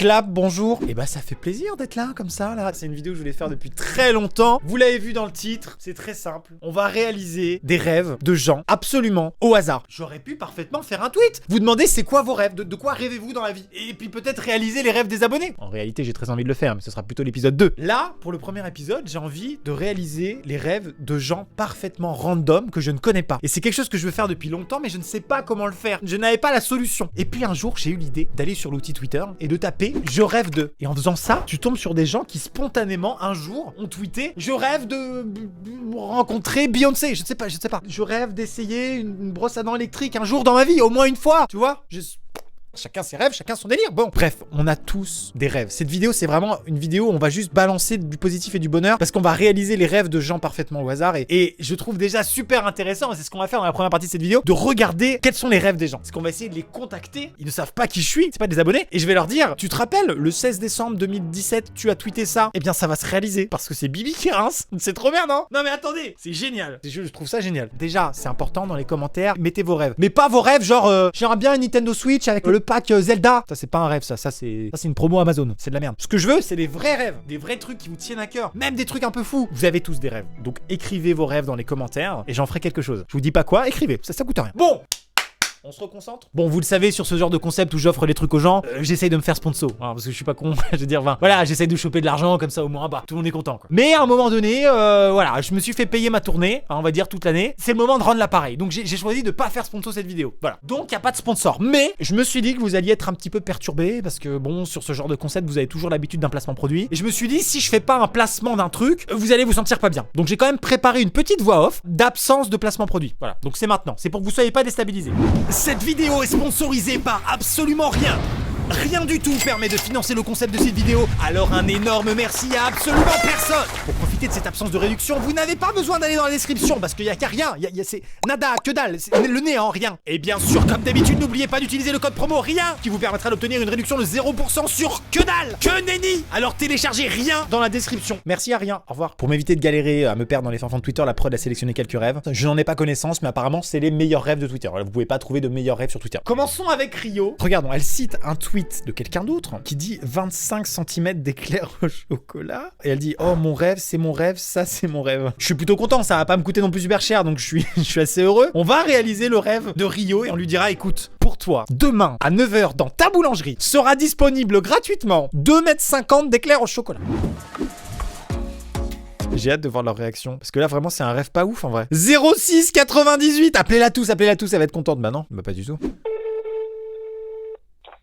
clap, bonjour. Et bah ça fait plaisir d'être là, comme ça, là. C'est une vidéo que je voulais faire depuis très longtemps. Vous l'avez vu dans le titre, c'est très simple. On va réaliser des rêves de gens absolument au hasard. J'aurais pu parfaitement faire un tweet. Vous demandez c'est quoi vos rêves, de quoi rêvez-vous dans la vie? Et puis peut-être réaliser les rêves des abonnés. En réalité, j'ai très envie de le faire, mais ce sera plutôt l'épisode 2. Là, pour le premier épisode, j'ai envie de réaliser les rêves de gens parfaitement random que je ne connais pas. Et c'est quelque chose que je veux faire depuis longtemps, mais je ne sais pas comment le faire. Je n'avais pas la solution. Et puis un jour, j'ai eu l'idée d'aller sur l'outil Twitter et de taper « Je rêve de ». Et en faisant ça, tu tombes sur des gens qui spontanément, un jour, ont tweeté « Je rêve de rencontrer Beyoncé ». Je ne sais pas. Je rêve d'essayer une brosse à dents électrique un jour dans ma vie, au moins une fois. Tu vois, chacun ses rêves, chacun son délire. Bon, bref, on a tous des rêves. Cette vidéo, c'est vraiment une vidéo où on va juste balancer du positif et du bonheur parce qu'on va réaliser les rêves de gens parfaitement au hasard. Et je trouve déjà super intéressant, et c'est ce qu'on va faire dans la première partie de cette vidéo, de regarder quels sont les rêves des gens. Parce qu'on va essayer de les contacter. Ils ne savent pas qui je suis, c'est pas des abonnés. Et je vais leur dire, tu te rappelles, le 16 décembre 2017, tu as tweeté ça. Eh bien, ça va se réaliser parce que c'est Bibi qui rince. C'est trop bien, non? Non mais attendez, c'est génial. Je trouve ça génial. Déjà, c'est important dans les commentaires, mettez vos rêves. Mais pas vos rêves genre, j'aimerais bien une Nintendo Switch avec le pack Zelda. Ça c'est pas un rêve, ça c'est une promo Amazon. C'est de la merde. Ce que je veux, c'est des vrais rêves, des vrais trucs qui vous tiennent à cœur, même des trucs un peu fous. Vous avez tous des rêves. Donc écrivez vos rêves dans les commentaires et j'en ferai quelque chose. Je vous dis pas quoi, écrivez. Ça coûte rien. Bon. On se reconcentre. Bon, vous le savez, sur ce genre de concept où j'offre les trucs aux gens, j'essaye de me faire sponsor, hein, parce que je suis pas con. Je veux dire, voilà, j'essaye de choper de l'argent comme ça au moins, bah, tout le monde est content, quoi. Mais à un moment donné, voilà, je me suis fait payer ma tournée, hein, on va dire toute l'année. C'est le moment de rendre l'appareil. Donc j'ai choisi de pas faire sponsor cette vidéo. Voilà. Donc y a pas de sponsor. Mais je me suis dit que vous alliez être un petit peu perturbé parce que bon, sur ce genre de concept, vous avez toujours l'habitude d'un placement produit. Et je me suis dit, si je fais pas un placement d'un truc, vous allez vous sentir pas bien. Donc j'ai quand même préparé une petite voix off d'absence de placement produit. Voilà. Donc c'est maintenant. C'est pour que vous soyez pas déstabilisés. Cette vidéo est sponsorisé par absolument rien. Rien du tout permet de financer le concept de cette vidéo, alors un énorme merci à absolument personne. Pour profiter de cette absence de réduction, vous n'avez pas besoin d'aller dans la description parce qu'il y a qu'à rien, c'est nada, que dalle, c'est le néant, rien. Et bien sûr, comme d'habitude, n'oubliez pas d'utiliser le code promo RIEN qui vous permettra d'obtenir une réduction de 0% sur que dalle, que nenni. Alors téléchargez rien dans la description. Merci à rien, au revoir. Pour m'éviter de galérer à me perdre dans les fanfans de Twitter, la prod a sélectionné quelques rêves. Je n'en ai pas connaissance, mais apparemment c'est les meilleurs rêves de Twitter. Vous pouvez pas trouver de meilleurs rêves sur Twitter. Commençons avec Rio. Regardons, elle cite un tweet de quelqu'un d'autre qui dit 25 cm d'éclair au chocolat et elle dit oh mon rêve, ça c'est mon rêve. Je suis plutôt content, ça va pas me coûter non plus super cher donc je suis assez heureux. On va réaliser le rêve de Rio et on lui dira écoute, pour toi, demain à 9h dans ta boulangerie sera disponible gratuitement 2,50 m d'éclair au chocolat. J'ai hâte de voir leur réaction. Parce que là, vraiment, c'est un rêve pas ouf en vrai. 06 98. Appelez-la tous, elle va être contente. Bah non, bah pas du tout.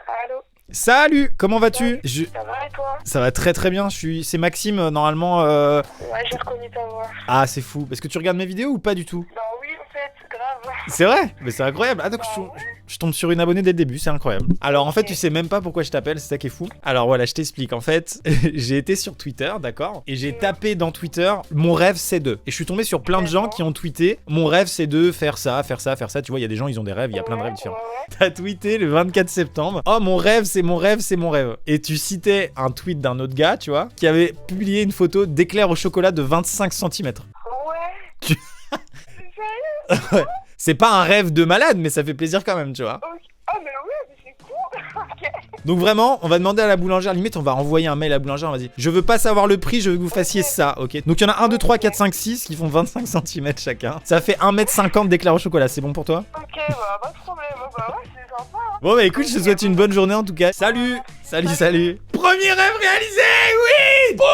Allô. Salut, comment vas-tu? Ça va et toi? Ça va très très bien, c'est Maxime, normalement... Ouais, j'ai reconnu ta voix. Ah, c'est fou. Est-ce que tu regardes mes vidéos ou pas du tout? Bah oui, en fait, grave. C'est vrai? Mais c'est incroyable. Ah, donc je tombe sur une abonnée dès le début, c'est incroyable. Alors en fait, tu sais même pas pourquoi je t'appelle, c'est ça qui est fou. Alors voilà, je t'explique. En fait, j'ai été sur Twitter, d'accord? Et j'ai tapé dans Twitter, mon rêve c'est de. Et je suis tombé sur plein de gens qui ont tweeté, mon rêve c'est de faire ça. Tu vois, il y a des gens, ils ont des rêves, il y a plein de rêves différents. T'as tweeté le 24 septembre, oh mon rêve c'est mon rêve, c'est mon rêve. Et tu citais un tweet d'un autre gars, tu vois, qui avait publié une photo d'éclair au chocolat de 25 cm. Ouais. Sérieux? Ouais. C'est pas un rêve de malade, mais ça fait plaisir quand même, tu vois. Okay. Ah mais oui, mais c'est cool. Ok. Donc vraiment, on va demander à la boulangère, limite on va envoyer un mail à la boulangère, on va dire je veux pas savoir le prix, je veux que vous fassiez ça, ok? Donc il y en a 1, 2, 3, 4, 5, 6 qui font 25 cm chacun. Ça fait 1,50 m d'éclair au chocolat, c'est bon pour toi? Ok, bah pas de problème, bah ouais, c'est sympa. Hein. Bon bah écoute, je te souhaite une bonne journée en tout cas. Salut. Premier rêve réalisé, oui. Boum.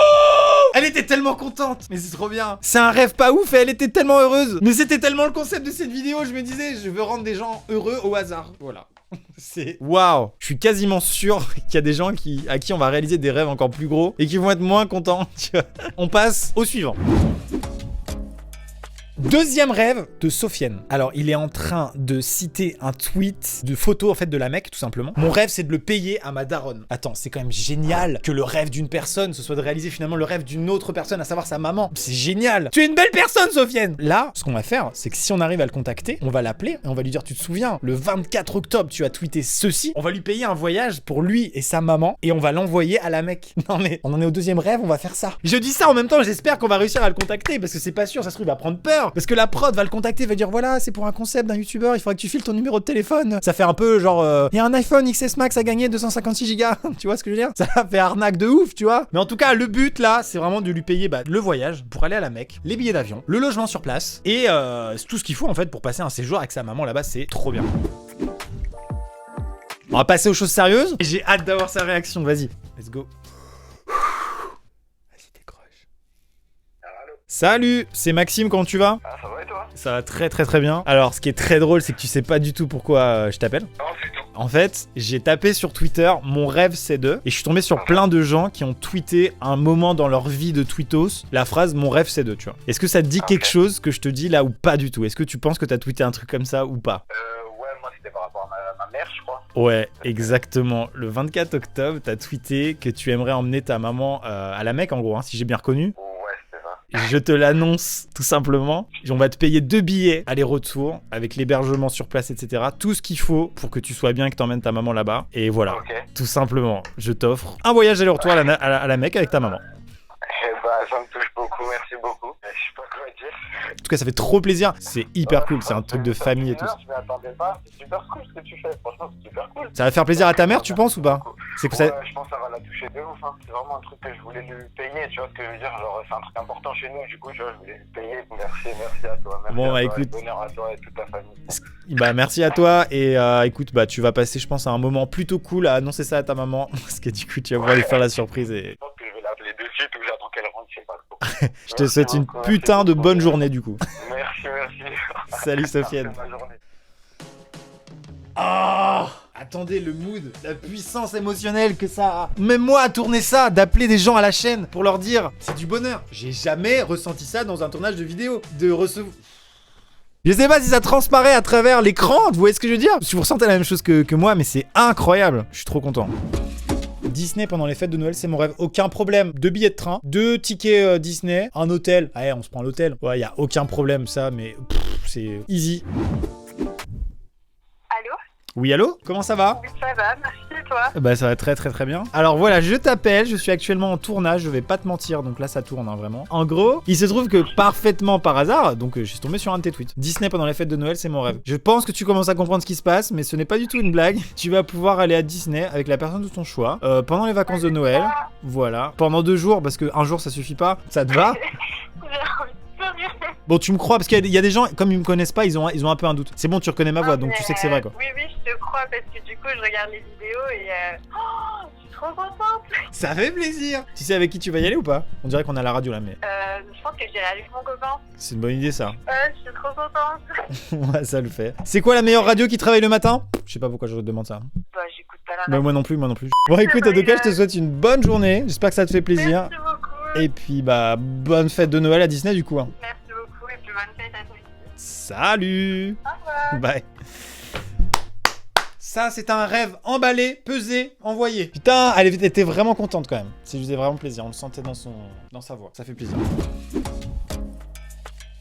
Elle était tellement contente, mais c'est trop bien. C'est un rêve pas ouf et elle était tellement heureuse. Mais c'était tellement le concept de cette vidéo, je me disais, je veux rendre des gens heureux au hasard. Voilà. C'est waouh. Je suis quasiment sûr qu'il y a des gens à qui on va réaliser des rêves encore plus gros et qui vont être moins contents. Tu vois. On passe au suivant. Deuxième rêve de Sofiane. Alors, il est en train de citer un tweet de photo en fait de la mec, tout simplement. Mon rêve, c'est de le payer à ma daronne. Attends, c'est quand même génial que le rêve d'une personne, ce soit de réaliser finalement le rêve d'une autre personne, à savoir sa maman. C'est génial. Tu es une belle personne, Sofiane. Là, ce qu'on va faire, c'est que si on arrive à le contacter, on va l'appeler et on va lui dire, tu te souviens, le 24 octobre, tu as tweeté ceci. On va lui payer un voyage pour lui et sa maman et on va l'envoyer à la mec. Non mais, on en est au deuxième rêve, on va faire ça. Je dis ça en même temps, j'espère qu'on va réussir à le contacter parce que c'est pas sûr, ça se trouve, il va prendre peur. Parce que la prod va le contacter, va dire voilà, c'est pour un concept d'un youtubeur, il faudrait que tu files ton numéro de téléphone. Ça fait un peu genre, il y a un iPhone XS Max à gagner 256 Go. Tu vois ce que je veux dire? Ça fait arnaque de ouf, tu vois. Mais en tout cas, le but là, c'est vraiment de lui payer le voyage pour aller à la Mecque, les billets d'avion, le logement sur place et tout ce qu'il faut en fait pour passer un séjour avec sa maman là-bas, c'est trop bien. On va passer aux choses sérieuses. J'ai hâte d'avoir sa réaction, vas-y. Let's go. Vas-y, décroche. Salut, c'est Maxime, comment tu vas? Ah, ça va et toi? Ça va très très très bien. Alors, ce qui est très drôle, c'est que tu sais pas du tout pourquoi je t'appelle. Non, c'est tout. En fait, j'ai tapé sur Twitter « Mon rêve c'est de » et je suis tombé sur plein de gens qui ont tweeté un moment dans leur vie de tweetos la phrase « Mon rêve c'est de », tu vois. Est-ce que ça te dit quelque chose que je te dis là ou pas du tout? Est-ce que tu penses que t'as tweeté un truc comme ça ou pas? Ouais, moi c'était par rapport à ma mère, je crois. Ouais, exactement. Le 24 octobre, t'as tweeté que tu aimerais emmener ta maman à la Mecque, en gros, hein, si j'ai bien reconnu. Ouais, c'était ça. Je te l'annonce, tout simplement. On va te payer 2 billets aller-retour, avec l'hébergement sur place, etc. Tout ce qu'il faut pour que tu sois bien et que t'emmènes ta maman là-bas. Et voilà, Ok. tout simplement, je t'offre un voyage aller-retour à la Mecque avec ta maman. Eh bah, ça me touche beaucoup, merci beaucoup. Je sais pas quoi dire. En tout cas, ça fait trop plaisir. C'est hyper cool, c'est un truc de famille et tout. Je m'y attendais pas, c'est super cool ce que tu fais, franchement c'est super cool. Ça va faire plaisir à ta mère, tu penses, ou pas? C'est que ça... Ouais, je pense que ça va la toucher de ouf, hein. C'est vraiment un truc que je voulais lui payer, tu vois ce que je veux dire, genre c'est un truc important chez nous, du coup, tu vois, je voulais lui payer, merci à toi, merci Bon, à bah, toi, écoute. et bonheur à toi et toute ta famille. Bah merci à toi et écoute, bah tu vas passer, je pense, à un moment plutôt cool à annoncer ça à ta maman parce que du coup tu vas pouvoir lui faire la surprise et Je pense que je vais l'appeler de suite ou j'attends qu'elle rentre, je sais pas trop. je te souhaite une putain de bonne journée du coup. Merci. Salut Sofiane. Bonne journée. Ah, attendez le mood, la puissance émotionnelle que ça a. Même moi à tourner ça, d'appeler des gens à la chaîne pour leur dire c'est du bonheur. J'ai jamais ressenti ça dans un tournage de vidéo, de recevoir. Je sais pas si ça transparaît à travers l'écran, vous voyez ce que je veux dire? Si vous ressentez la même chose que moi, mais c'est incroyable. Je suis trop content. Disney pendant les fêtes de Noël, c'est mon rêve. Aucun problème. 2 billets de train, 2 tickets Disney, un hôtel. Ah, on se prend l'hôtel. Ouais, y a aucun problème ça, mais c'est easy. Allô? Oui, allô? Comment ça va? Oui, ça va, merci et toi? Bah ça va très très très bien. Alors voilà, je t'appelle, je suis actuellement en tournage, je vais pas te mentir, donc là ça tourne hein, vraiment. En gros, il se trouve que parfaitement par hasard, donc je suis tombé sur un de tes tweets. Disney pendant les fêtes de Noël, c'est mon rêve. Je pense que tu commences à comprendre ce qui se passe, mais ce n'est pas du tout une blague. Tu vas pouvoir aller à Disney avec la personne de ton choix pendant les vacances de Noël. Voilà. Pendant 2 jours, parce que un jour ça suffit pas. Ça te va? J'ai envie de pleurer. Bon, tu me crois, parce qu'il y a des gens, comme ils me connaissent pas, ils ont un peu un doute. C'est bon, tu reconnais ma voix, donc tu sais que c'est vrai quoi. Oui, je te crois parce que du coup, je regarde les vidéos et oh, je suis trop contente. Ça fait plaisir. Tu sais avec qui tu vas y aller ou pas? On dirait qu'on est à la radio là, mais Je pense que j'irai avec mon copain. c'est une bonne idée ça. Je suis trop contente. Ouais, ça le fait. C'est quoi la meilleure radio qui travaille le matin? Je sais pas pourquoi je te demande ça. Bah, j'écoute pas la Mais moi non plus. Bon, écoute, en tout cas, je te souhaite une bonne journée. J'espère que ça te fait plaisir. Merci beaucoup. Et puis, bah, bonne fête de Noël à Disney du coup. Hein. Merci beaucoup et puis bonne fête à toi. Salut. Au revoir. Bye. Ça, c'est un rêve emballé, pesé, envoyé. Putain, elle était vraiment contente quand même. Ça lui faisait vraiment plaisir. On le sentait dans sa voix. Ça fait plaisir.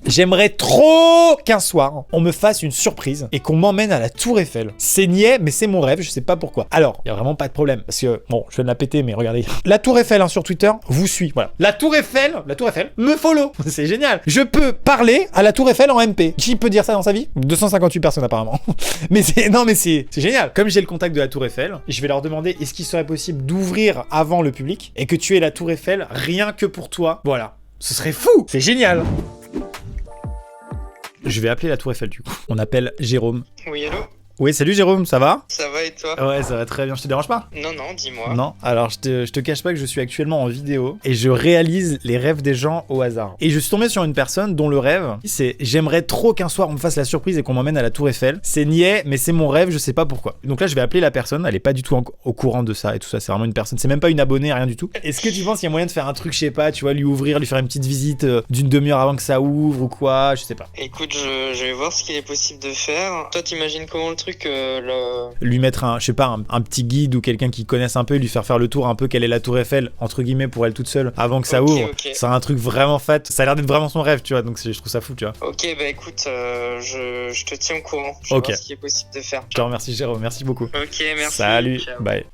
J'aimerais trop qu'un soir, on me fasse une surprise et qu'on m'emmène à la Tour Eiffel. C'est niais, mais c'est mon rêve, je sais pas pourquoi. Alors, il y a vraiment pas de problème, parce que, bon, je viens de la péter, mais regardez. La Tour Eiffel, hein, sur Twitter, vous suit, voilà. La Tour Eiffel, me follow. C'est génial. Je peux parler à la Tour Eiffel en MP. Qui peut dire ça dans sa vie? 258 personnes, apparemment. Mais c'est génial. Comme j'ai le contact de la Tour Eiffel, je vais leur demander est-ce qu'il serait possible d'ouvrir avant le public et que tu aies la Tour Eiffel rien que pour toi. Voilà. Ce serait fou. C'est génial. Je vais appeler la Tour Eiffel du coup. On appelle Jérôme. Oui, allô? Oui, salut Jérôme, ça va? Ça va et toi? Ouais, ça va très bien. Je te dérange pas? Non, dis-moi. Non, alors je te cache pas que je suis actuellement en vidéo et je réalise les rêves des gens au hasard. Et je suis tombé sur une personne dont le rêve, c'est j'aimerais trop qu'un soir on me fasse la surprise et qu'on m'emmène à la Tour Eiffel. C'est niais, mais c'est mon rêve, je sais pas pourquoi. Donc là, je vais appeler la personne, elle est pas du tout au courant de ça et tout ça, c'est vraiment une personne, c'est même pas une abonnée, rien du tout. Est-ce que tu penses qu'il y a moyen de faire un truc, je sais pas, tu vois, lui ouvrir, lui faire une petite visite d'une demi-heure avant que ça ouvre ou quoi, je sais pas. Écoute, je vais voir ce qu'il est possible de faire. Toi, t'imagines comment le truc, Lui mettre un petit guide ou quelqu'un qui connaisse un peu, lui faire le tour un peu quelle est la Tour Eiffel entre guillemets pour elle toute seule avant que ça ouvre. Ok. C'est un truc vraiment fat, ça a l'air d'être vraiment son rêve, tu vois, donc je trouve ça fou, tu vois. Ok, bah écoute, je te tiens au courant. Je vais Ok. voir ce qui est possible de faire. Je te remercie Jérôme, merci beaucoup. Ok, merci. Salut, Ciao. bye.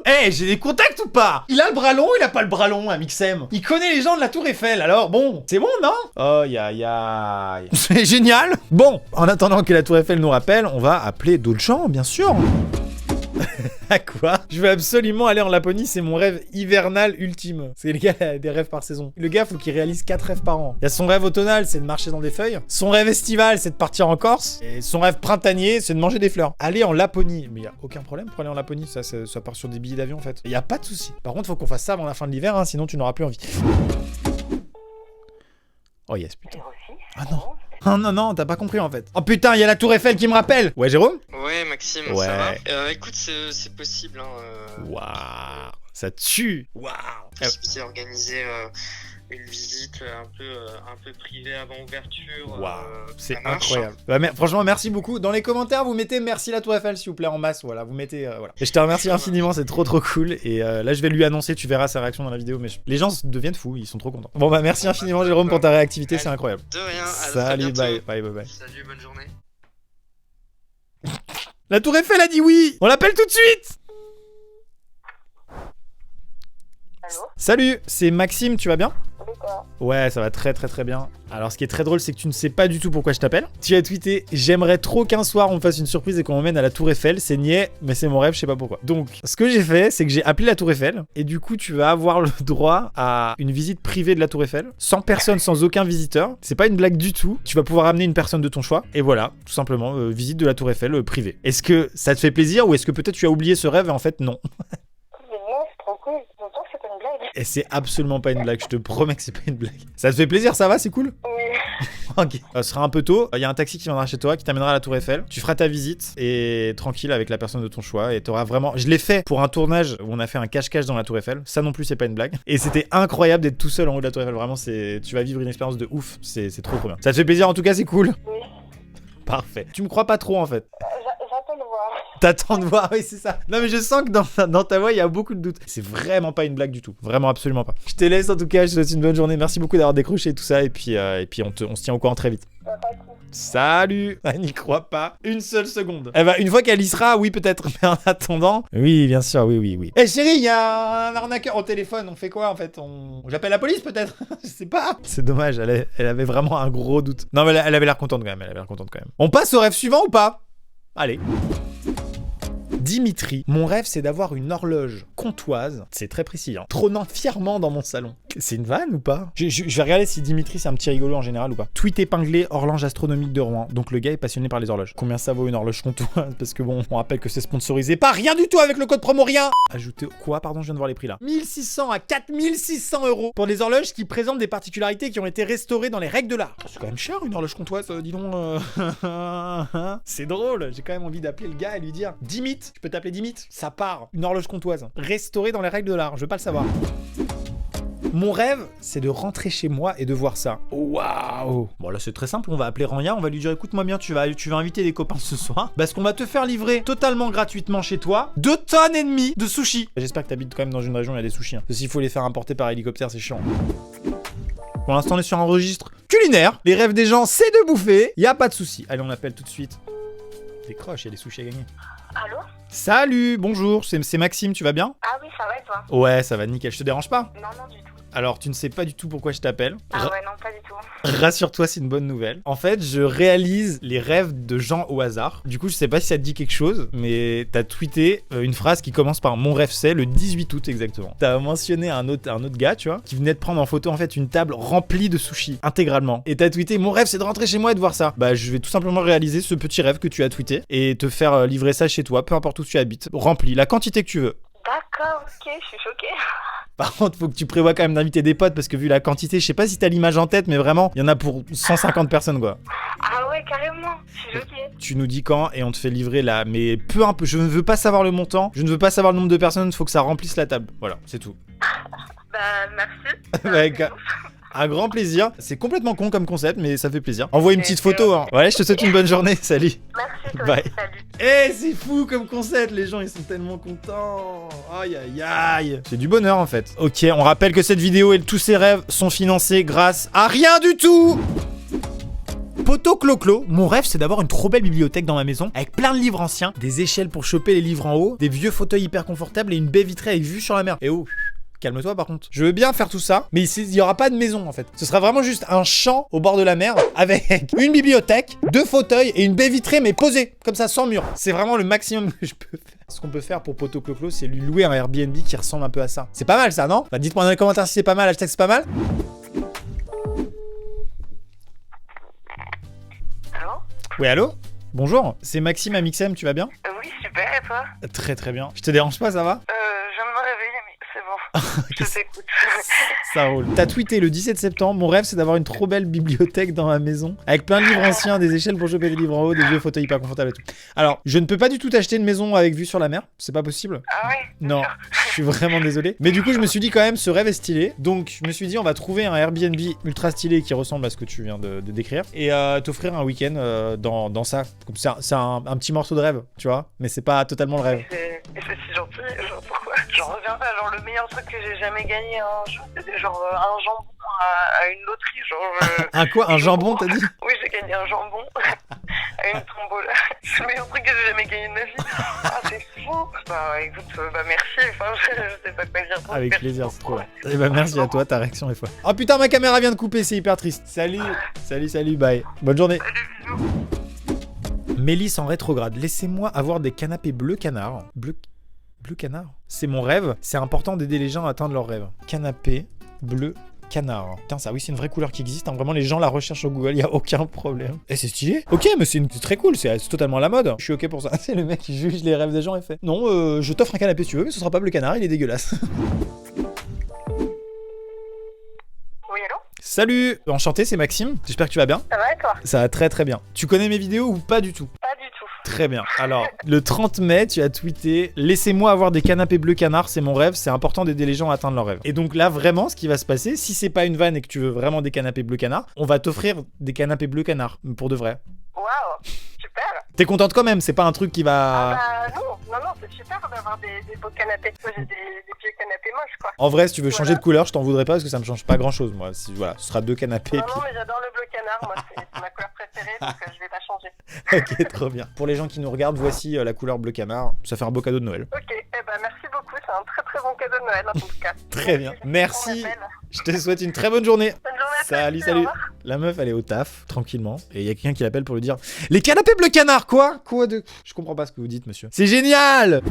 Eh, j'ai des contacts ou pas? Il a le bras long, il a pas le bras long, Amixem. Il connaît les gens de la Tour Eiffel, alors bon, c'est bon, non? Oh, aïe. C'est génial. Bon, en attendant que la Tour Eiffel nous rappelle, on va appeler d'autres gens, bien sûr. À quoi? Je veux absolument aller en Laponie, c'est mon rêve hivernal ultime. C'est le gars a des rêves par saison. Le gars, faut qu'il réalise 4 rêves par an. Il y a son rêve automnal, c'est de marcher dans des feuilles. Son rêve estival, c'est de partir en Corse. Et son rêve printanier, c'est de manger des fleurs. Aller en Laponie. Mais il y a aucun problème pour aller en Laponie, ça part sur des billets d'avion en fait. Il y a pas de souci. Par contre, faut qu'on fasse ça avant la fin de l'hiver, hein, sinon tu n'auras plus envie. Oh yes, putain. Ah non. Oh non, t'as pas compris en fait. Oh putain, il y a la Tour Eiffel qui me rappelle. Ouais, Jérôme? Ouais, Maxime, Ouais. ça va. Écoute, c'est possible. Waouh, ça tue. Waouh. Possibilité d'organiser une visite un peu privée avant ouverture. Waouh, c'est ça marche, incroyable. Bah, franchement, merci beaucoup. Dans les commentaires, vous mettez merci la Tour Eiffel, s'il vous plaît, en masse. Voilà, vous mettez. Voilà. Et je te remercie infiniment, c'est trop cool. Et là, je vais lui annoncer, tu verras sa réaction dans la vidéo. Mais les gens deviennent fous, ils sont trop contents. Bon, bah, merci infiniment, Jérôme, pour ta réactivité, c'est incroyable. De rien, à très Salut, bientôt. bye. Salut, bonne journée. La Tour Eiffel a dit oui. On l'appelle tout de suite. Allô? Salut, c'est Maxime, tu vas bien? Oui, quoi? Ouais, ça va très bien. Alors ce qui est très drôle, c'est que tu ne sais pas du tout pourquoi je t'appelle. Tu as tweeté « J'aimerais trop qu'un soir on me fasse une surprise et qu'on m'emmène à la Tour Eiffel, c'est niais, mais c'est mon rêve, je sais pas pourquoi. » Donc, ce que j'ai fait, c'est que j'ai appelé la Tour Eiffel, et du coup, tu vas avoir le droit à une visite privée de la Tour Eiffel, sans personne, sans aucun visiteur. C'est pas une blague du tout. Tu vas pouvoir amener une personne de ton choix, et voilà, tout simplement, visite de la Tour Eiffel privée. Est-ce que ça te fait plaisir, ou est-ce que peut-être tu as oublié ce rêve, et en fait, non? Mais non, c'est trop cool. J'entends que c'est pas une blague. Et c'est absolument pas une blague, je te promets que c'est pas une blague. Ça te fait plaisir, ça va, c'est cool? Oui. Ok. Ce sera un peu tôt. Il y a un taxi qui viendra chez toi, qui t'amènera à la Tour Eiffel. Tu feras ta visite et tranquille avec la personne de ton choix. Et t'auras vraiment. Je l'ai fait pour un tournage où on a fait un cache-cache dans la Tour Eiffel. Ça non plus, c'est pas une blague. Et c'était incroyable d'être tout seul en haut de la Tour Eiffel. Vraiment, tu vas vivre une expérience de ouf. C'est trop bien. Ça te fait plaisir en tout cas, c'est cool. Oui. Parfait. Tu me crois pas trop en fait. J'attends de voir. T'attends de voir, oui, c'est ça. Non, mais je sens que dans ta voix, il y a beaucoup de doutes. C'est vraiment pas une blague du tout. Vraiment, absolument pas. Je te laisse en tout cas. Je te souhaite une bonne journée. Merci beaucoup d'avoir décroché tout ça. Et puis on se tient au courant très vite. Pas de soucis. Salut. Elle n'y croit pas une seule seconde. Eh ben, une fois qu'elle y sera, oui, peut-être. Mais en attendant. Oui, bien sûr, oui. Eh chérie, il y a un arnaqueur au téléphone. On fait quoi en fait? J'appelle la police peut-être? Je sais pas. C'est dommage. Elle avait vraiment un gros doute. Non, mais elle avait l'air contente quand même. On passe au rêve suivant ou pas? Allez. Dimitri, mon rêve c'est d'avoir une horloge comtoise, c'est très précis, hein, trônant fièrement dans mon salon. C'est une vanne ou pas? Je vais regarder si Dimitri c'est un petit rigolo en général ou pas. Tweet épinglé, horloge astronomique de Rouen. Donc le gars est passionné par les horloges. Combien ça vaut une horloge comtoise? Parce que bon, on rappelle que c'est sponsorisé par rien du tout avec le code promo rien. Ajouter quoi? Pardon, je viens de voir les prix là. 1600 à 4600 € pour des horloges qui présentent des particularités qui ont été restaurées dans les règles de l'art. C'est quand même cher une horloge comtoise, dis donc. C'est drôle, j'ai quand même envie d'appeler le gars et lui dire Dimit, tu peux t'appeler Dimit? Ça part, une horloge comtoise, restaurée dans les règles de l'art, je veux pas le savoir. Mon rêve, c'est de rentrer chez moi et de voir ça. Waouh! Bon là c'est très simple, on va appeler Rania, on va lui dire écoute-moi bien, tu vas inviter des copains ce soir parce qu'on va te faire livrer totalement gratuitement chez toi 2,5 tonnes de sushis. J'espère que t'habites quand même dans une région où il y a des sushis. Hein. Parce qu'il faut les faire importer par hélicoptère, c'est chiant. Pour l'instant on est sur un registre culinaire. Les rêves des gens c'est de bouffer, y a pas de souci. Allez on appelle tout de suite. Décroche, il y a des sushis à gagner. Allô? Salut, bonjour, c'est Maxime, tu vas bien? Ah oui, ça va et toi? Ouais, ça va nickel, je te dérange pas? Non, non, du tout. Alors, tu ne sais pas du tout pourquoi je t'appelle. Ah ouais, non, pas du tout. Rassure-toi, c'est une bonne nouvelle. En fait, je réalise les rêves de gens au hasard. Du coup, je sais pas si ça te dit quelque chose, mais t'as tweeté une phrase qui commence par mon rêve c'est le 18 août exactement. T'as mentionné un autre gars, tu vois, qui venait de prendre en photo en fait une table remplie de sushis intégralement. Et t'as tweeté mon rêve c'est de rentrer chez moi et de voir ça. Bah, je vais tout simplement réaliser ce petit rêve que tu as tweeté et te faire livrer ça chez toi, peu importe où tu habites, rempli, la quantité que tu veux. D'accord, ok, je suis choquée. Par contre, faut que tu prévois quand même d'inviter des potes parce que vu la quantité, je sais pas si t'as l'image en tête, mais vraiment, il y en a pour 150 personnes quoi. Ah ouais, carrément, je suis choquée. Tu nous dis quand et on te fait livrer là, mais peu un peu, je ne veux pas savoir le montant, je ne veux pas savoir le nombre de personnes, il faut que ça remplisse la table. Voilà, c'est tout. Bah, merci. Avec un grand plaisir. C'est complètement con comme concept, mais ça fait plaisir. Envoie une petite photo. Hein. Ouais, je te souhaite une bonne journée. Salut. Merci, toi. Bye. Salut. Eh, c'est fou comme concept. Les gens, ils sont tellement contents. Aïe, aïe, aïe. C'est du bonheur, en fait. Ok, on rappelle que cette vidéo et tous ses rêves sont financés grâce à rien du tout. Poto Clo-Clo, mon rêve c'est d'avoir une trop belle bibliothèque dans ma maison avec plein de livres anciens, des échelles pour choper les livres en haut, des vieux fauteuils hyper confortables et une baie vitrée avec vue sur la mer. Et oh, calme-toi par contre. Je veux bien faire tout ça, mais il y aura pas de maison en fait. Ce sera vraiment juste un champ au bord de la mer avec une bibliothèque, 2 fauteuils et une baie vitrée mais posée, comme ça sans mur. C'est vraiment le maximum que je peux faire. Ce qu'on peut faire pour Poto Clo-Clo, c'est lui louer un Airbnb qui ressemble un peu à ça. C'est pas mal ça, non? Bah dites-moi dans les commentaires si c'est pas mal, hashtag c'est pas mal. Allô? Oui, allô? Bonjour, c'est Maxime à Mixem, tu vas bien? Oui, super, et toi? Très très bien. Je te dérange pas, ça va? Je viens de me réveiller, mais c'est bon. Je t'écoute. Ça roule. T'as tweeté le 17 septembre, mon rêve c'est d'avoir une trop belle bibliothèque dans ma maison, avec plein de livres anciens, des échelles pour choper des livres en haut, des vieux fauteuils hyper confortables et tout. Alors, je ne peux pas du tout t'acheter une maison avec vue sur la mer, c'est pas possible. Ah ouais? Non, je suis vraiment désolé. Mais du coup, je me suis dit quand même, ce rêve est stylé. Donc, je me suis dit, on va trouver un Airbnb ultra stylé qui ressemble à ce que tu viens de décrire et t'offrir un week-end dans ça. C'est un petit morceau de rêve, tu vois, mais c'est pas totalement le rêve. Et c'est si gentil, genre pourquoi? J'en reviens pas, genre le meilleur truc que j'ai jamais gagné, hein, c'était genre un jambon à une loterie, genre... Un quoi? Un jambon, t'as dit? Oui, j'ai gagné un jambon à une tombola. C'est le meilleur truc que j'ai jamais gagné de ma vie. Ah, c'est fou. Bah écoute, merci, enfin, je sais pas quoi dire. Avec Merci plaisir, beaucoup. c'est trop bien. Et bah merci à toi, ta réaction est folle. Oh putain, ma caméra vient de couper, c'est hyper triste. Salut, bye. Bonne journée. Salut, bisous. Mélisse en rétrograde, laissez-moi avoir des canapés bleu canard. Bleu canard? C'est mon rêve, c'est important d'aider les gens à atteindre leurs rêves. Canapé bleu canard. Putain, ça oui, c'est une vraie couleur qui existe, hein. Vraiment les gens la recherchent sur Google, y a aucun problème. Et c'est stylé. Ok, mais c'est très cool, c'est totalement à la mode. Je suis ok pour ça. C'est le mec qui juge les rêves des gens et fait non, je t'offre un canapé si tu veux, mais ce sera pas bleu canard, il est dégueulasse. Oui, allô? Salut, enchanté, c'est Maxime. J'espère que tu vas bien. Ça va et toi? Ça va très très bien. Tu connais mes vidéos ou pas du tout? Pas du tout. Très bien. Alors, le 30 mai, tu as tweeté « Laissez-moi avoir des canapés bleu canard, c'est mon rêve, c'est important d'aider les gens à atteindre leurs rêves. » Et donc là, vraiment, ce qui va se passer, si c'est pas une vanne et que tu veux vraiment des canapés bleu canard, on va t'offrir des canapés bleu canard, pour de vrai. Waouh, super. T'es contente quand même, c'est pas un truc qui va... Ah bah non, c'est super d'avoir des beaux canapés. Moi j'ai des vieux canapés moches quoi. En vrai, si tu veux changer Voilà. de couleur, je t'en voudrais pas parce que ça me change pas grand chose, moi. Voilà, ce sera 2 canapés. Non, puis- non, mais j'adore le bleu canard, moi c'est ma couleur préférée donc je vais pas changer. Ok, trop bien. Pour les gens qui nous regardent, voici la couleur bleu canard. Ça fait un beau cadeau de Noël. Ok, eh ben merci beaucoup, c'est un très très bon cadeau de Noël en tout cas. Très bien. Merci. Bon appel. Je te souhaite une très bonne journée. Bonne journée à toi Salut, aussi, au salut. revoir. La meuf, elle est au taf, tranquillement. Et il y a quelqu'un qui l'appelle pour lui dire « Les canapés bleu canard, quoi? Quoi de... » Je comprends pas ce que vous dites, monsieur. C'est génial!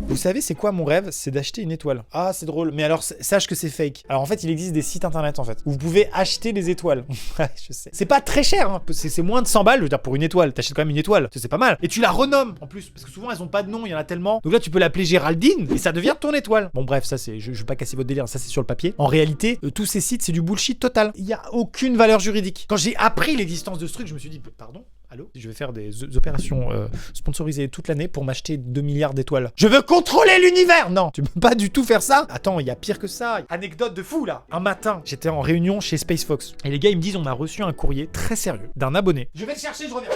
Vous savez, c'est quoi mon rêve? C'est d'acheter une étoile. Ah, c'est drôle. Mais alors, sache que c'est fake. Alors, en fait, il existe des sites internet, en fait, où vous pouvez acheter des étoiles. Ouais, je sais. C'est pas très cher, hein. C'est moins de 100 balles. Je veux dire, pour une étoile, t'achètes quand même une étoile. C'est pas mal. Et tu la renommes, en plus. Parce que souvent, elles ont pas de nom, il y en a tellement. Donc là, tu peux l'appeler Géraldine et ça devient ton étoile. Bon, bref, ça, c'est. Je veux pas casser votre délire. Ça, c'est sur le papier. En réalité, tous ces sites, c'est du bullshit total. Il y a aucune valeur juridique. Quand j'ai appris l'existence de ce truc, je me suis dit, pardon? Allô? Je vais faire des opérations sponsorisées toute l'année pour m'acheter 2 milliards d'étoiles. Je veux contrôler l'univers! Non, tu peux pas du tout faire ça. Attends, il y a pire que ça. Anecdote de fou là. Un matin, j'étais en réunion chez Space Fox. Et les gars, ils me disent, on a reçu un courrier très sérieux d'un abonné. Je vais le chercher, je reviens.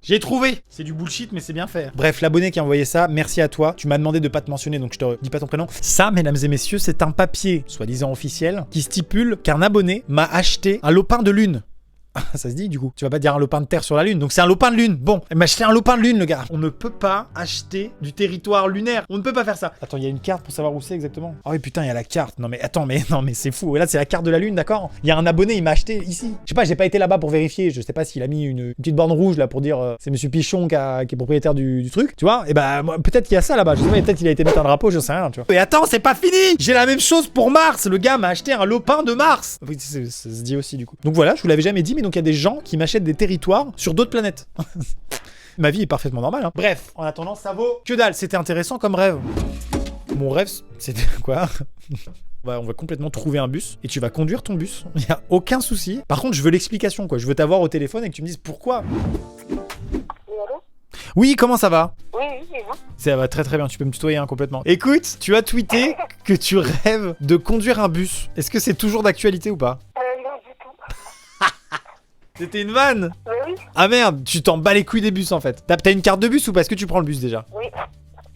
J'ai trouvé. C'est du bullshit, mais c'est bien fait. Bref, l'abonné qui a envoyé ça, merci à toi. Tu m'as demandé de pas te mentionner, donc je te dis pas ton prénom. Ça, mesdames et messieurs, c'est un papier, soi-disant officiel, qui stipule qu'un abonné m'a acheté un lopin de lune. Ça se dit du coup. Tu vas pas dire un lopin de terre sur la lune. Donc c'est un lopin de lune. Bon, il m'a acheté un lopin de lune, le gars. On ne peut pas acheter du territoire lunaire. On ne peut pas faire ça. Attends, il y a une carte pour savoir où c'est exactement. Ah oui, putain, il y a la carte. Non mais attends, mais c'est fou. Et là, c'est la carte de la lune, d'accord? Il y a un abonné, il m'a acheté ici. Je sais pas, j'ai pas été là-bas pour vérifier. Je sais pas s'il a mis une petite borne rouge là pour dire c'est Monsieur Pichon qui est propriétaire du truc. Tu vois? Et bah peut-être qu'il y a ça là-bas. Je sais pas, peut-être qu'il a été mettre un drapeau, je sais rien. Tu vois? Et attends, c'est pas fini. J'ai la même chose pour Mars. Le gars m'a acheté un lopin de Mars. Oui, ça se dit aussi du coup. Donc voilà, je vous l'avais jamais dit, mais donc il y a des gens qui m'achètent des territoires sur d'autres planètes. Ma vie est parfaitement normale, hein. Bref, en attendant, ça vaut que dalle. C'était intéressant comme rêve. Mon rêve, c'était quoi? On va complètement trouver un bus et tu vas conduire ton bus. Il y a aucun souci. Par contre, je veux l'explication, quoi. Je veux t'avoir au téléphone et que tu me dises pourquoi. Oui, allô? Oui, comment ça va? Oui, et vous? Ça va très très bien, tu peux me tutoyer hein, complètement. Écoute, tu as tweeté que tu rêves de conduire un bus. Est-ce que c'est toujours d'actualité ou pas? Non, du tout. C'était une vanne? Oui, Ah merde, tu t'en bats les couilles des bus en fait. T'as une carte de bus ou parce que tu prends le bus déjà? oui.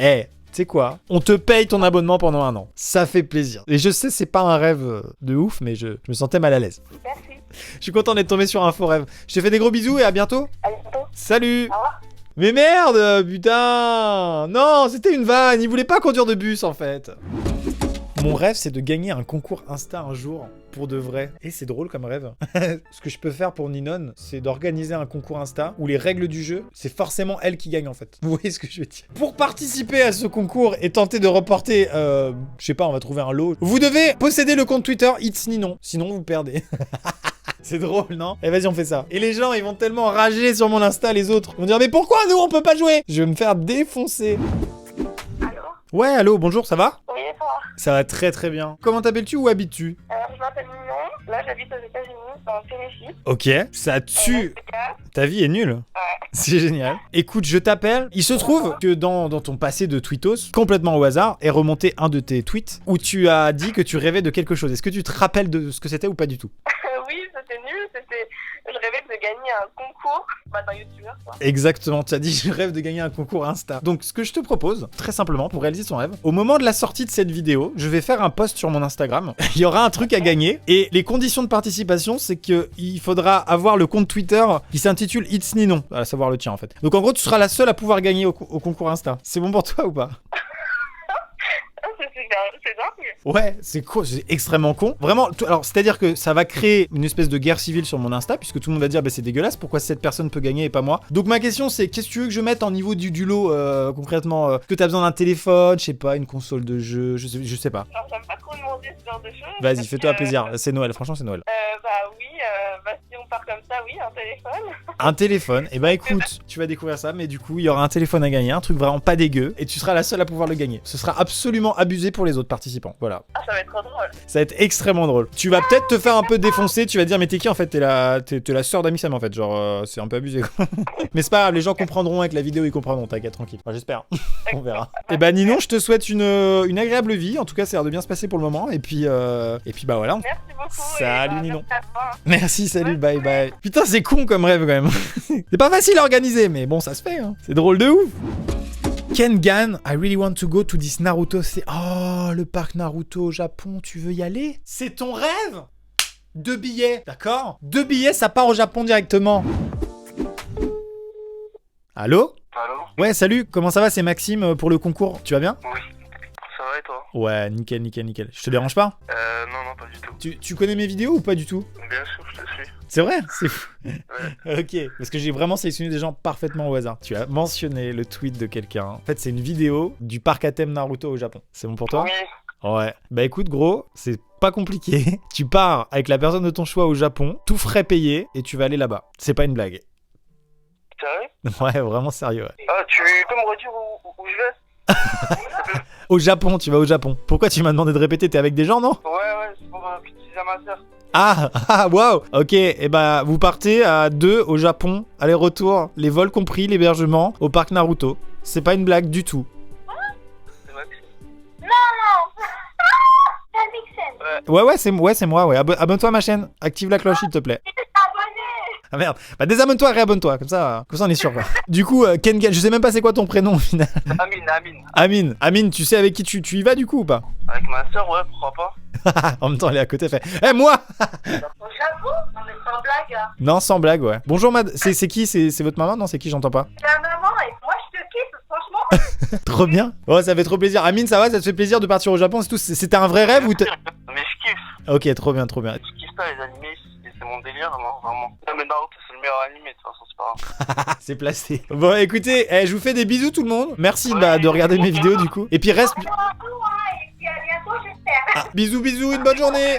Eh, tu sais quoi? On te paye ton abonnement pendant 1 an. Ça fait plaisir. Et je sais, c'est pas un rêve de ouf, mais je me sentais mal à l'aise. Merci. Je suis content d'être tombé sur un faux rêve. Je te fais des gros bisous et à bientôt. À bientôt. Salut. Au revoir. Mais merde, putain. Non, c'était une vanne. Il voulait pas conduire de bus en fait. Mon rêve, c'est de gagner un concours Insta un jour, pour de vrai. Et c'est drôle comme rêve. Ce que je peux faire pour Ninon, c'est d'organiser un concours Insta où les règles du jeu, c'est forcément elle qui gagne en fait. Vous voyez ce que je veux dire? Pour participer à ce concours et tenter de remporter, je sais pas, on va trouver un lot. Vous devez posséder le compte Twitter It's Ninon, sinon vous perdez. C'est drôle, non? Eh vas-y, on fait ça. Et les gens, ils vont tellement rager sur mon Insta, les autres. Ils vont dire, mais pourquoi nous, on peut pas jouer? Je vais me faire défoncer. Allô? Ouais, allô, bonjour, ça va? Oui, et toi? Ça va très très bien. Comment t'appelles-tu ou habites-tu? Je m'appelle Ninon. Là, j'habite aux États-Unis, dans le Tennessee. Ok, ça tue. Ta vie est nulle. C'est génial. Écoute, je t'appelle. Il se trouve que dans ton passé de tweetos, complètement au hasard, est remonté un de tes tweets où tu as dit que tu rêvais de quelque chose. Est-ce que tu te rappelles de ce que c'était ou pas du tout? Oui, c'était nul. Je rêvais de gagner un concours d'un youtubeur, quoi. Exactement, tu as dit je rêve de gagner un concours Insta. Donc ce que je te propose, très simplement, pour réaliser ton rêve, au moment de la sortie de cette vidéo, je vais faire un post sur mon Instagram. Il y aura un truc à gagner. Et les conditions de participation, c'est qu'il faudra avoir le compte Twitter qui s'intitule It's Ninon, à savoir le tien en fait. Donc en gros, tu seras la seule à pouvoir gagner au concours Insta. C'est bon pour toi ou pas? C'est dingue. Ouais, c'est con, c'est extrêmement con. Vraiment, alors c'est-à-dire que ça va créer une espèce de guerre civile sur mon Insta, puisque tout le monde va dire bah c'est dégueulasse, pourquoi cette personne peut gagner et pas moi? Donc ma question c'est, qu'est-ce que tu veux que je mette en niveau du lot concrètement? Que t'as besoin d'un téléphone, je sais pas, une console de jeu, je sais pas. Alors, j'aime pas trop demander ce genre de choses. Vas-y, fais-toi plaisir, c'est Noël, franchement c'est Noël. Bah oui, si on part comme ça, oui, un téléphone. Un téléphone, et bah écoute, tu vas découvrir ça, mais du coup il y aura un téléphone à gagner, un truc vraiment pas dégueu, et tu seras la seule à pouvoir le gagner. Ce sera absolument abusé pour les autres participants, voilà. Ah, ça va être trop drôle. Ça va être extrêmement drôle. Tu vas peut-être te faire un peu défoncer, tu vas dire mais t'es qui en fait? T'es la sœur d'Ami Sam en fait, genre c'est un peu abusé quoi. Mais c'est pas grave, les gens comprendront avec la vidéo, ils comprendront, t'inquiète, tranquille. Enfin, j'espère, on verra. Et bah Ninon, je te souhaite une agréable vie, en tout cas ça a l'air de bien se passer pour le moment, et puis bah voilà. Merci beaucoup. Salut, et Ninon. merci à toi. Merci, salut, bye bye. Putain, c'est con comme rêve quand même. C'est pas facile à organiser, mais bon, ça se fait, hein. C'est drôle de ouf. Kengan, I really want to go to this Naruto. C'est oh, le parc Naruto au Japon, tu veux y aller? C'est ton rêve? 2 billets, d'accord? 2 billets, ça part au Japon directement. Allô? Allô? Ouais, salut, comment ça va? C'est Maxime pour le concours, tu vas bien? Oui. Ça va et toi? Ouais, nickel, nickel, nickel. Je te dérange pas? Non, pas du tout. Tu connais mes vidéos ou pas du tout? Bien sûr, je te suis. C'est vrai? C'est fou. Ouais. Ok, parce que j'ai vraiment sélectionné des gens parfaitement au hasard. Tu as mentionné le tweet de quelqu'un. En fait, c'est une vidéo du parc à thème Naruto au Japon. C'est bon pour toi? Oui. Ouais. Bah écoute, gros, c'est pas compliqué. Tu pars avec la personne de ton choix au Japon, tout frais payé, et tu vas aller là-bas. C'est pas une blague. Sérieux? Ouais, vraiment sérieux. Ouais. Ah, tu peux me redire où je vais? Au Japon, tu vas au Japon. Pourquoi tu m'as demandé de répéter? T'es avec des gens, non? Ouais, c'est pour que tu dises à ma soeur. Ah, waouh. Ok, et bah vous partez à 2 au Japon, aller-retour, les vols compris, l'hébergement, au parc Naruto. C'est pas une blague du tout. C'est Maxime. Ouais, c'est moi, ouais. Abonne-toi à ma chaîne, active la cloche s'il te plaît. Ah merde, bah désabonne-toi et réabonne-toi, comme ça on est sûr quoi. Du coup, Kengan, je sais même pas c'est quoi ton prénom au final. Amine, tu sais avec qui tu y vas du coup ou pas? Avec ma soeur, ouais, pourquoi pas? En même temps elle est à côté, elle fait Eh moi. Au Japon? Non, mais sans blague. Non, sans blague, ouais. Bonjour c'est qui? C'est votre maman? Non, c'est qui? J'entends pas. C'est la maman et moi je te kiffe, franchement. Trop bien. Ouais, ça fait trop plaisir. Amine, ça va? Ça te fait plaisir de partir au Japon? C'est tout? C'était un vrai rêve ou Mais je kiffe. Ok, trop bien. Je kiffe pas les animés, c'est mon délire, non, vraiment. Non, mais Naruto, c'est le meilleur animé, de toute façon, c'est pas grave. C'est placé. Bon, écoutez, je vous fais des bisous tout le monde. Merci de regarder mes vidéos du coup. Et puis reste... Et puis à bientôt, j'espère. Ah, bisous, une bonne journée.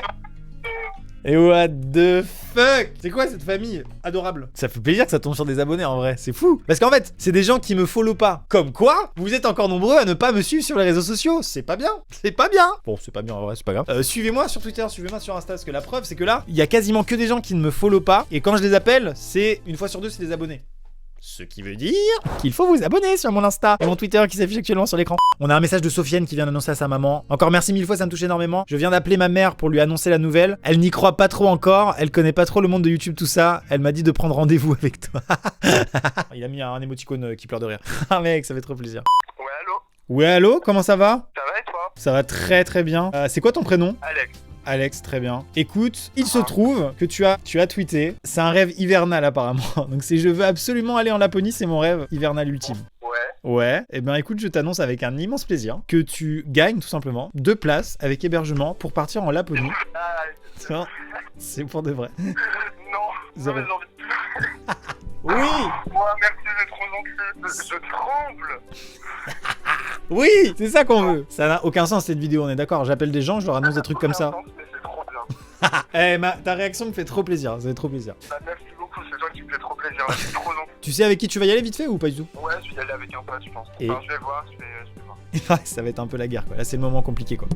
Et what the fuck? C'est quoi cette famille adorable? Ça fait plaisir que ça tombe sur des abonnés en vrai, c'est fou. Parce qu'en fait, c'est des gens qui me follow pas. Comme quoi, vous êtes encore nombreux à ne pas me suivre sur les réseaux sociaux. C'est pas bien. Bon, c'est pas bien en vrai, c'est pas grave. Suivez-moi sur Twitter, suivez-moi sur Insta. Parce que la preuve, c'est que là, il y a quasiment que des gens qui ne me follow pas. Et quand je les appelle, c'est une fois sur 2, c'est des abonnés. Ce qui veut dire qu'il faut vous abonner sur mon Insta et mon Twitter qui s'affiche actuellement sur l'écran. On a un message de Sofiane qui vient d'annoncer à sa maman. Encore merci 1000 fois, ça me touche énormément. Je viens d'appeler ma mère pour lui annoncer la nouvelle. Elle n'y croit pas trop encore. Elle connaît pas trop le monde de YouTube, tout ça. Elle m'a dit de prendre rendez-vous avec toi. Il a mis un émoticône qui pleure de rire. Ah mec, ça fait trop plaisir. Ouais, allô? Ouais, allô, comment ça va? Ça va et toi? Ça va très très bien. C'est quoi ton prénom? Alex. Alex, très bien. Écoute, il se trouve que tu as tweeté. C'est un rêve hivernal apparemment. Donc c'est je veux absolument aller en Laponie, c'est mon rêve hivernal ultime. Ouais. Ouais, et ben écoute, je t'annonce avec un immense plaisir que tu gagnes tout simplement 2 places avec hébergement pour partir en Laponie. Ah, Tu vois, c'est pour de vrai. non, Zéro. non, mais j'ai envie de plus. Oui, Moi, merci, c'est trop gentil. Je tremble. oui, c'est ça qu'on veut. Ça n'a aucun sens cette vidéo, on est d'accord. J'appelle des gens, je leur annonce des trucs comme ça. Mais c'est trop bien. Eh, ta réaction me fait trop plaisir, ça fait trop plaisir. Bah, merci beaucoup, c'est toi qui me fais trop plaisir. Là, c'est trop gentil. Tu sais avec qui tu vas y aller vite fait ou pas du tout? Ouais, je vais y aller avec un pote, je pense. Et- Enfin, je vais voir, je vais voir. Ouais, ça va être un peu la guerre quoi. Là c'est le moment compliqué quoi.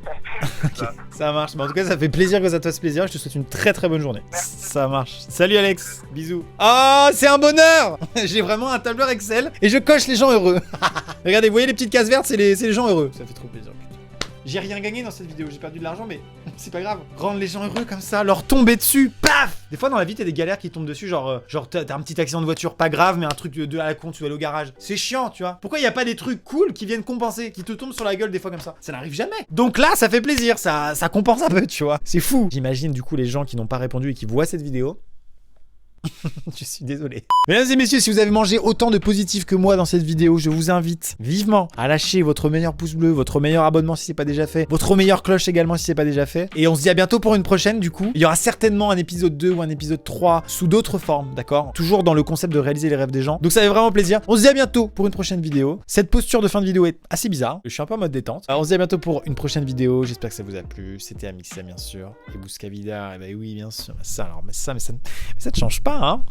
Ok, ça marche. Mais en tout cas ça fait plaisir que ça te fasse plaisir. Je te souhaite une très très bonne journée. Ça marche. Salut Alex. Bisous. Oh c'est un bonheur. J'ai vraiment un tableur Excel et je coche les gens heureux. Regardez, vous voyez les petites cases vertes, c'est les gens heureux. Ça fait trop plaisir. Putain. J'ai rien gagné dans cette vidéo. J'ai perdu de l'argent mais c'est pas grave. Rendre les gens heureux comme ça, leur tomber dessus. Paf. Des fois dans la vie t'as des galères qui tombent dessus. Genre t'as un petit accident de voiture pas grave mais un truc de à la con, tu vas aller au garage. C'est chiant tu vois. Pourquoi y a pas des trucs cool qui viennent compenser, qui te tombent sur la gueule des fois comme ça? Ça n'arrive jamais. Donc là ça fait plaisir, ça compense un peu tu vois. C'est fou. J'imagine du coup les gens qui n'ont pas répondu et qui voient cette vidéo. Je suis désolé. Mesdames et messieurs, si vous avez mangé autant de positifs que moi dans cette vidéo, je vous invite vivement à lâcher votre meilleur pouce bleu, votre meilleur abonnement si c'est pas déjà fait, votre meilleure cloche également si c'est pas déjà fait. Et on se dit à bientôt pour une prochaine du coup. Il y aura certainement un épisode 2 ou un épisode 3 sous d'autres formes, d'accord? Toujours dans le concept de réaliser les rêves des gens. Donc ça fait vraiment plaisir. On se dit à bientôt pour une prochaine vidéo. Cette posture de fin de vidéo est assez bizarre. Je suis un peu en mode détente. Alors on se dit à bientôt pour une prochaine vidéo. J'espère que ça vous a plu. C'était Amixia bien sûr. Et Bouscavida, et bah oui bien sûr. Mais ça ne change pas hein.